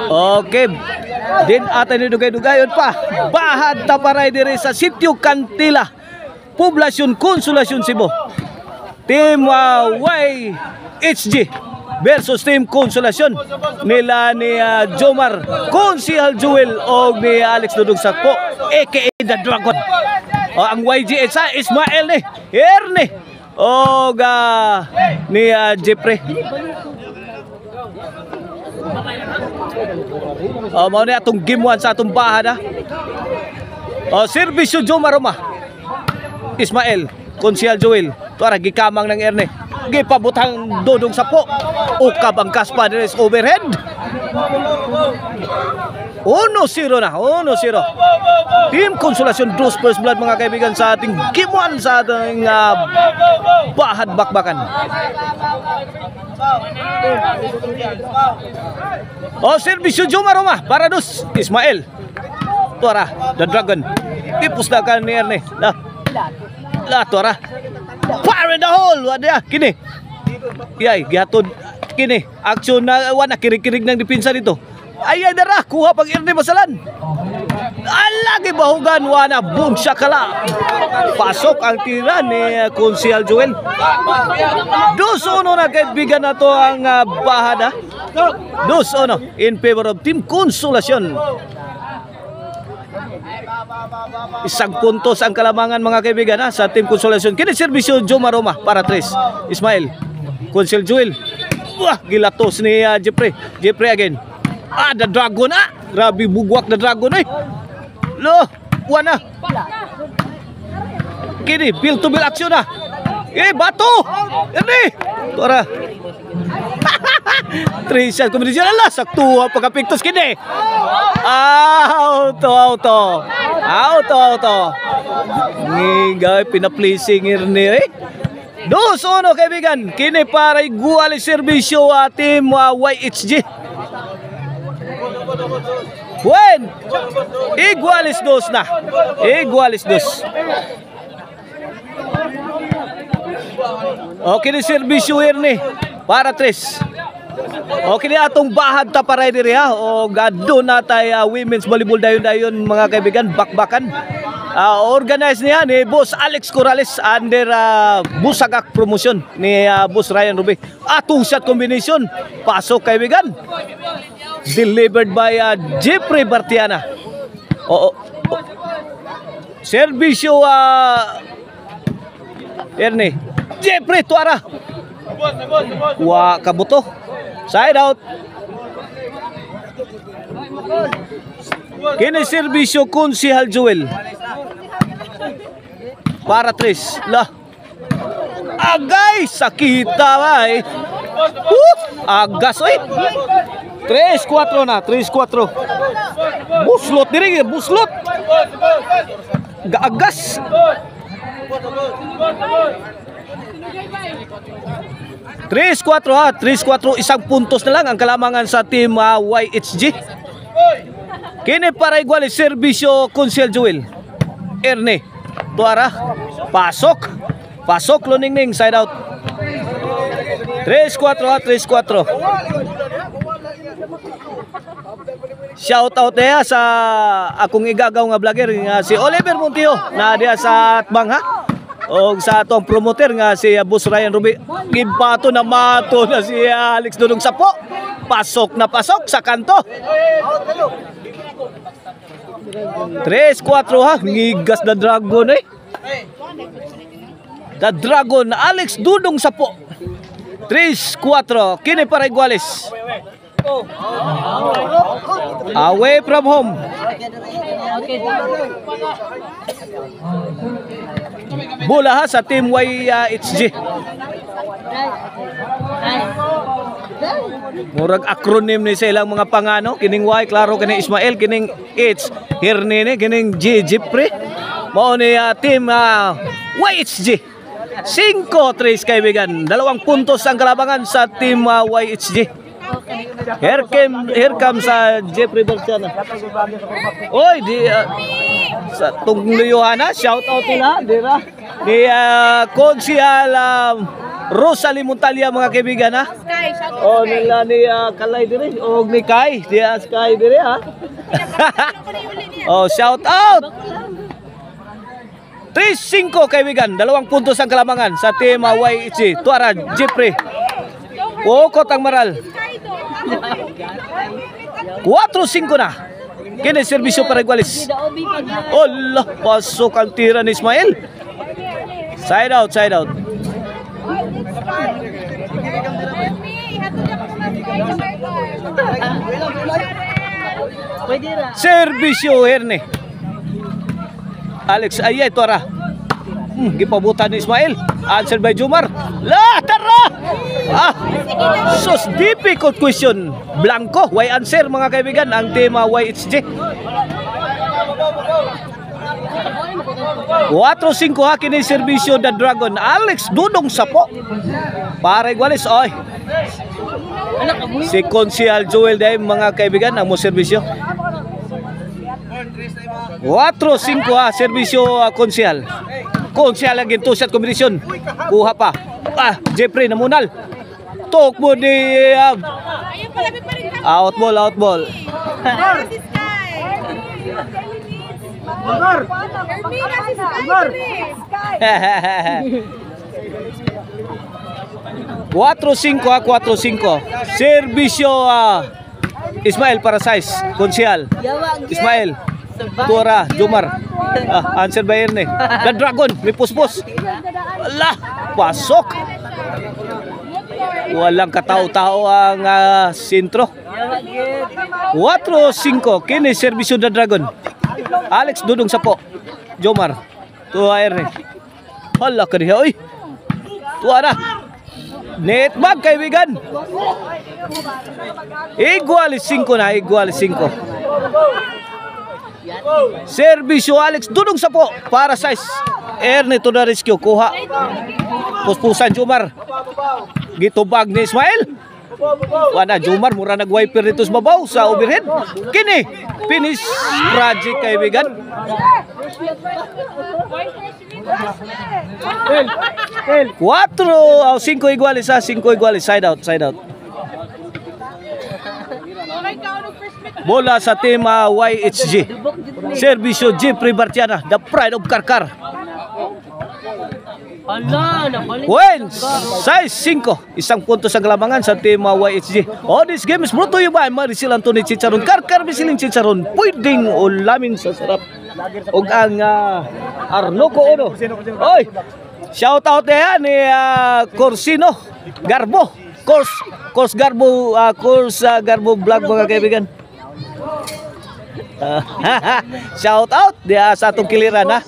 Okay. Din ata ni dugay-dugayon pa. Bahad taparay diri sa Sitio Cantila, Poblasyon Consolacion, Cebu. Team YHG versus Team Consolacion nila ni Jomar Konsihal Joel o ni Alex Dudong Sakpo aka The Dragon. Ang YG sa Ismael ni Erne o ni Jeffrey. Mao ni atong game 1 sa atong bahad. Serbisyo Jomar Roma Ismael Konsihal Joel. Tuara gikamang ng Erne. Gipabutang Dodong Sapo. Ukab ang kaspa diri sa overhead. 1-0 na. 1-0. Team Consolacion draws first blood mga kaibigan sa ating game 1 sa ating bahad bakbakan. Serbisyo Jomar Roma para dos Ismael. Tuara The Dragon. Ipusdakan ni Erne. Tuara. Fire in the hole. Wala kini. Yay, gihatod kini. Aksyon na wala kirig-kirig ng depensa dito. Ay dara kuha pag Erne masalan. Alagi bahugan wana boom shakala. Pasok ang tira ni Konsihal Joel. 2-1 na kaibigan na to ang bahada. 2-1 in favor of Team Consolacion. Isang puntos ang kalamangan mga kaibigan sa Team Consolacion. Kini serbisyo Jomar Roma para 3. Ismael Konsihal Joel. Gilatos ni Jeffrey. Jeffrey again. The Dragon Grabe bugwak na Dragon wana. Kini build to build action bato. Ini tuara. 3 shot kombinasyon sakto pagkapiktos kini. Auto. Ngigay pinapleasing Erne 2-1 kaibigan. Kini para igual serbisyo Team YHG. When igualis dos na. Okay ni serbisyo Erne para 3. Okay ni atong bahad taparay diri o gado na tay women's volleyball dayon mga kaibigan bakbakan. Organize niya ni Boss Alex Corrales under Busagak promotion ni Boss Ryan Ruby. Atong shot combination pasok kaibigan. Delivered by Jeffrey Bartiana. Serbisyo Erne. Jeffrey tuara. Kabuto. Side out. Kini serbisyo Konsihal Joel. Para 3. Agay sakita agas 3-4 na. 3-4. Buslot diri, buslot. Gaagas. 3-4 3-4, isang puntos na lang ang kalamangan sa Team YHG. Kini para igual serbisyo Konsihal Joel. Erne tuara. Pasok Luningning side out. 3-4 3-4. Shout out sa akong igagaw nga vlogger nga si Oliver Montijo na diya sa Atbang o sa atong promoter nga si Boss Ryan Ruby. Gibato na mato na si Alex Dudong Sapo. Pasok sa kanto. 3-4 ngigas na Dragon The Dragon Alex Dudong Sapo. 3-4 kini para iguales. Away from home. Bola sa Team YHG. Murag acronym ni sa ilang mga pangano. Kining Y, klaro kining Ismael, kining H, Hernene, kining G, Jeffrey. Mao ni Team YHG. 5-3 kaibigan. 2 puntos ang kalabangan sa Team YHG. Here comes Jeffrey Bartiana. Oy, sa tungluyuhan shout out nila dira ni Konsihal Rosalie Montalia mga kaibigan ha. Sky, shout out Oh, Sky. nila ni Kalay dire, o ni Kai, dia Sky dire ha. Oh, shout out. 3-5 kaibigan, 2 puntos ang kalamangan sa team YHG. Tuara Jeffrey. Pukot ang maral. 4-5 na. Kini serbisyo para igualis. Allah, pasok ang tira ni Ismael. Side out, side out. Serbisyo Herne. Alex Ayay Tuara. Gipabutan ni Ismael. Answer by Jumar. La tara. Sus difficult question. Blanco. Why answer mga kaibigan ang tema YHG. 4-5 ha kini serbisyo the Dragon. Alex Dudong Sapo. Para igualis oy. Si Konsyal Joel Daim mga kaibigan ang mo serbisyo. 4-5 ha serbisyo Konsyal. Konsyal lagi to shot combination. Kuha pa. Jeffrey namunal. Tok mo ni out ball, out ball. Magor. 4-5 ha, 4-5. Serbisyo Ismael para size. Konsyal. Ismael. Tuara, Jumar. Answer by Erne. The Dragon, may puspos. Allah, pasok. Walang katao-tao ang sentro. 4-5. Kini serbisyo The Dragon. Alex Dudong Sapo. Jomar. Tuwa Erne. Hala ka niya. Uy. Tuara. Netbag kaibigan. Igualis 5 na. Igualis 5. Serbisyo Alex Dudong Sapo para size. Erne to the rescue. Kuha. Puspusan Jumar. Gitubag ni Ismael. Wala Jumar mura nag-wiper dito sa babaw sa overhead. Kini finish project kaibigan. 5 igualis ha. 5 igualis. Side out, side out. Bola sa team YHG. Serbisyo Jeffrey Bartiana, the pride of Karkar. Wins! Size 5. Isang punto sa kalamangan sa team YHG. Oh, this game is brought to you by Maricel Anthony Chicharon. Karkar Bisiling Chicharon. Pwedeng ulamin sa sarap. O ang Arnoco Ono. Oy! Shout out na yan ni Corsino Garbo. Course Garbo. Course Garbo vlog mga kaibigan. Shout out dia sa atong kiliran ha.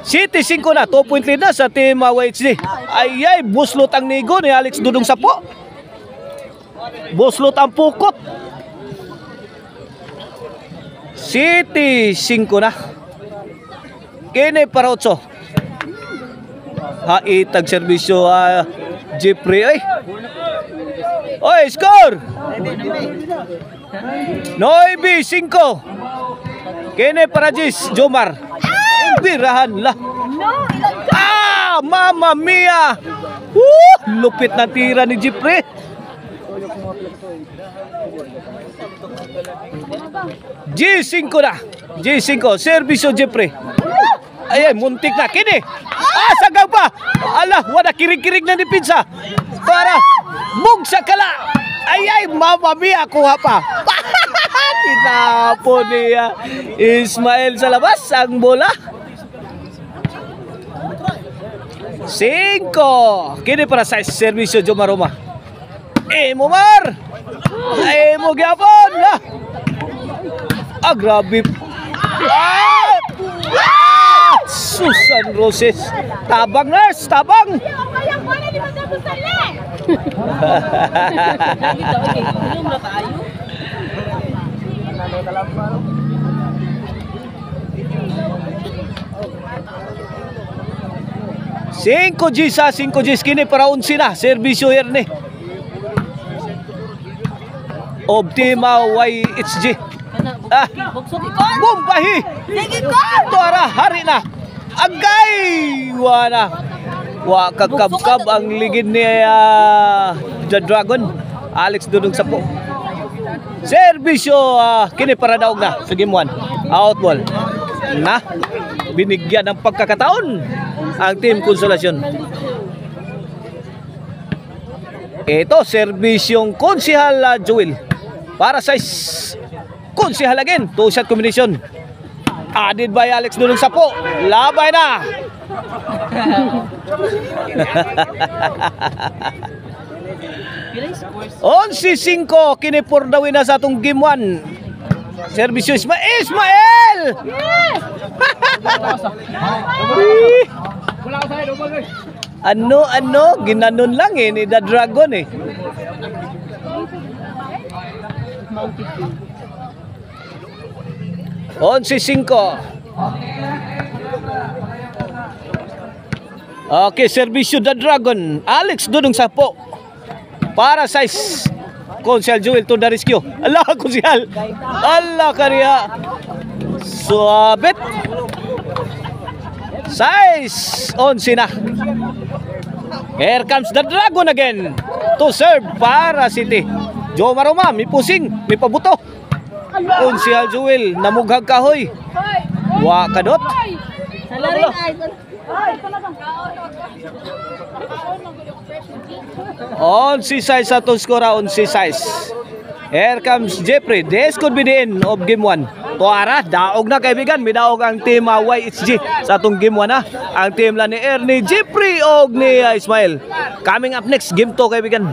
City 5 na, 2 point lead na sa team YHG. Ayay, buslot ang nigo ni Alex Dudong Sapo. Buslot ang pukot. City 5 na. Kini para 8. Haitag serbisyo Jeffrey ay. Oy, score! 9-5. Kini para Jis Jomar. Birahan lah. Mama mia. Lupit na tira ni Jeffrey. G5 na. G5. Serbisyo Jeffrey. Ay, muntik na. Kini. Sagaw pa. Ala, wala kirig-kirig na ni Pinsa. Para. Bugsa kala. Ay, mama mia. Kuha pa. Tinapon niya Ismael sa labas ang bola. 5. Kini para sa serbisyo Jomaroma. Momar. Mo gyapon lah. Grabe. Susan Roses. Tabang nurse, tabang. Cinco Gs kini para 11 na. Serbisyo Herne. Optima YHG. Bombahi. Tuara hari na. Agay. Wana. Wa kakabkab ang ligid ni The Dragon. Alex Dudong Sapo. Serbisyo kini para daog na sa game 1. Out ball. Na binigyan ng pagkakataon ang Team Konsolasyon. Ito serbisyong Konsihal Joel para sa Konsihal again. Two-shot combination. Added by Alex Dudong Sapo. Labay na. Onsi 5 kini por the win na sa atong game 1. Servisyo Ismael! Yes! ano ginanon lang ni The Dragon eh. Onsi 5. Okay, servisyo The Dragon. Alex Dudong Sapo para sa Konsihal Joel to the rescue. Allah, Konsihal. Allah kariya. Suabit. Size 11 na. Here comes The Dragon again to serve para City. Joe Maroma, may pusing, may pabuto. Konsihal Joel, namughag kahoy. Wa kadot. On si size sa itong skora, on si size. Here comes Jeffrey. This could be the end of game 1. Tuara, daog na kaibigan. May daog ang team YHG sa itong game 1 ha. Ang team lang ni Ernie, Jeffrey o ni Ismael. Coming up next, game 2 kaibigan.